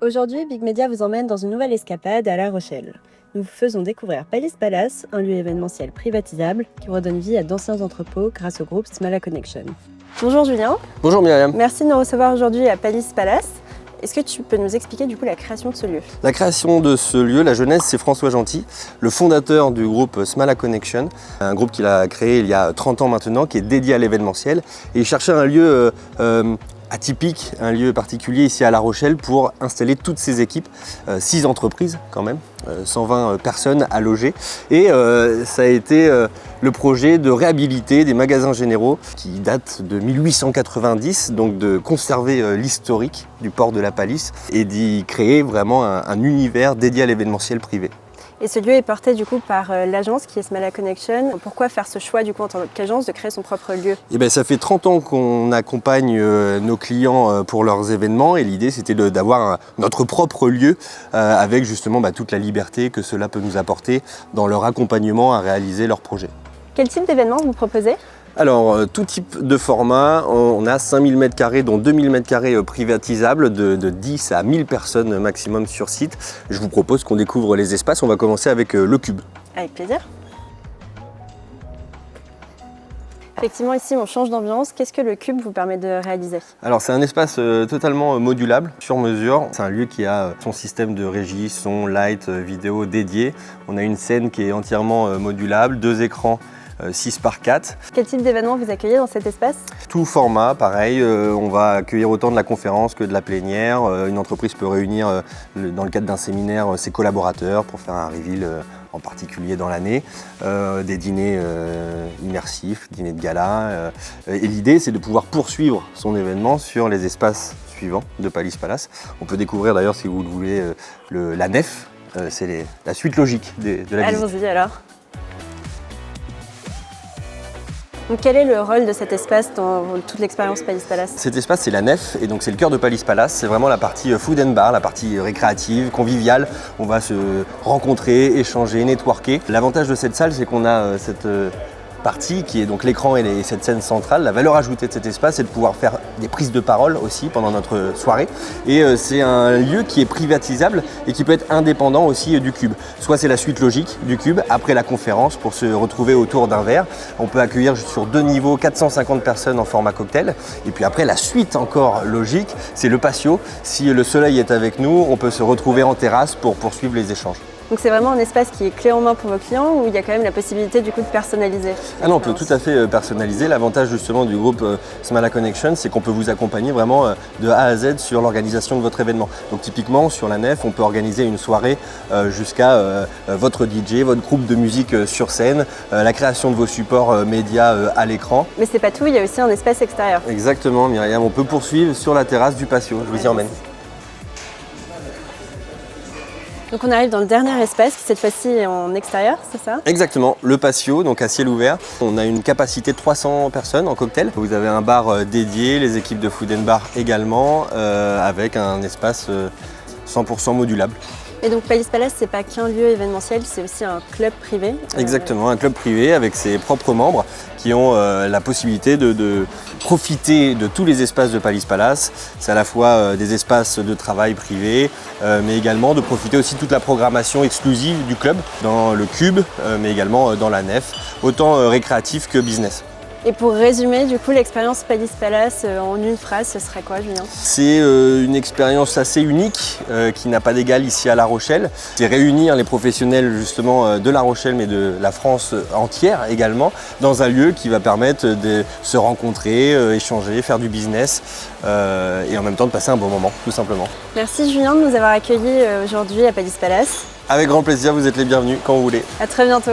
Aujourd'hui, Big Media vous emmène dans une nouvelle escapade à La Rochelle. Nous vous faisons découvrir Palace Palace, un lieu événementiel privatisable qui redonne vie à d'anciens entrepôts grâce au groupe Smala Connection. Bonjour Julien. Bonjour Myriam. Merci de nous recevoir aujourd'hui à Palace Palace. Est-ce que tu peux nous expliquer du coup la création de ce lieu? La création de ce lieu, la genèse, c'est François Gentil, le fondateur du groupe Smala Connection, un groupe qu'il a créé il y a 30 ans maintenant, qui est dédié à l'événementiel. Et il cherchait un lieu atypique, un lieu particulier ici à La Rochelle pour installer toutes ses équipes, 6 entreprises quand même, 120 personnes à loger. Et ça a été le projet de réhabiliter des magasins généraux qui datent de 1890, donc de conserver l'historique du port de la Palisse et d'y créer vraiment un univers dédié à l'événementiel privé. Et ce lieu est porté du coup par l'agence qui est Smala Connection. Pourquoi faire ce choix du coup en tant qu'agence de créer son propre lieu? Eh bien, ça fait 30 ans qu'on accompagne nos clients pour leurs événements et l'idée c'était d'avoir notre propre lieu avec justement toute la liberté que cela peut nous apporter dans leur accompagnement à réaliser leurs projets. Quel type d'événement vous proposez? Alors, tout type de format, on a 5000 m², dont 2000 m² privatisables, de 10 à 1000 personnes maximum sur site. Je vous propose qu'on découvre les espaces. On va commencer avec le Cube. Avec plaisir. Effectivement, ici, on change d'ambiance. Qu'est-ce que le Cube vous permet de réaliser? Alors, c'est un espace totalement modulable, sur mesure. C'est un lieu qui a son système de régie, son, light, vidéo dédié. On a une scène qui est entièrement modulable, 2 écrans 6x4. Quel type d'événement vous accueillez dans cet espace? Tout format, pareil, on va accueillir autant de la conférence que de la plénière. Une entreprise peut réunir, dans le cadre d'un séminaire, ses collaborateurs pour faire un reveal en particulier dans l'année, des dîners immersifs, dîners de gala. Et l'idée, c'est de pouvoir poursuivre son événement sur les espaces suivants de Palace Palace. On peut découvrir d'ailleurs, si vous le voulez, la nef. C'est la suite logique de la visite. Allons-y alors. Donc, quel est le rôle de cet espace dans toute l'expérience Palace Palace? Cet espace, c'est la nef, et donc c'est le cœur de Palace Palace. C'est vraiment la partie food and bar, la partie récréative, conviviale. On va se rencontrer, échanger, networker. L'avantage de cette salle, c'est qu'on a cette partie qui est donc l'écran et cette scène centrale. La valeur ajoutée de cet espace, c'est de pouvoir faire des prises de parole aussi pendant notre soirée. Et c'est un lieu qui est privatisable et qui peut être indépendant aussi du Cube. Soit c'est la suite logique du Cube après la conférence pour se retrouver autour d'un verre. On peut accueillir sur 2 niveaux 450 personnes en format cocktail. Et puis après, la suite encore logique, c'est le patio. Si le soleil est avec nous, on peut se retrouver en terrasse pour poursuivre les échanges. Donc c'est vraiment un espace qui est clé en main pour vos clients ou il y a quand même la possibilité du coup de personnaliser? Ah non, on peut tout à fait personnaliser. L'avantage justement du groupe Smala Connection, c'est qu'on peut vous accompagner vraiment de A à Z sur l'organisation de votre événement. Donc typiquement sur la nef, on peut organiser une soirée jusqu'à votre DJ, votre groupe de musique sur scène, la création de vos supports médias à l'écran. Mais c'est pas tout, il y a aussi un espace extérieur. Exactement Myriam, on peut poursuivre sur la terrasse du patio. Je vous y emmène. Donc on arrive dans le dernier espace qui cette fois-ci est en extérieur, c'est ça? Exactement, le patio, donc à ciel ouvert. On a une capacité de 300 personnes en cocktail. Vous avez un bar dédié, les équipes de food and bar également, avec un espace 100% modulable. Et donc Palace Palace, c'est pas qu'un lieu événementiel, c'est aussi un club privé. Exactement, un club privé avec ses propres membres qui ont la possibilité de profiter de tous les espaces de Palace Palace. C'est à la fois des espaces de travail privés, mais également de profiter aussi de toute la programmation exclusive du club dans le Cube, mais également dans la nef, autant récréatif que business. Et pour résumer, du coup, l'expérience Palace Palace en une phrase, ce serait quoi, Julien? C'est une expérience assez unique qui n'a pas d'égal ici à La Rochelle. C'est réunir les professionnels justement de La Rochelle, mais de la France entière également, dans un lieu qui va permettre de se rencontrer, échanger, faire du business et en même temps de passer un bon moment, tout simplement. Merci Julien de nous avoir accueillis aujourd'hui à Palace Palace. Avec grand plaisir, vous êtes les bienvenus quand vous voulez. À très bientôt.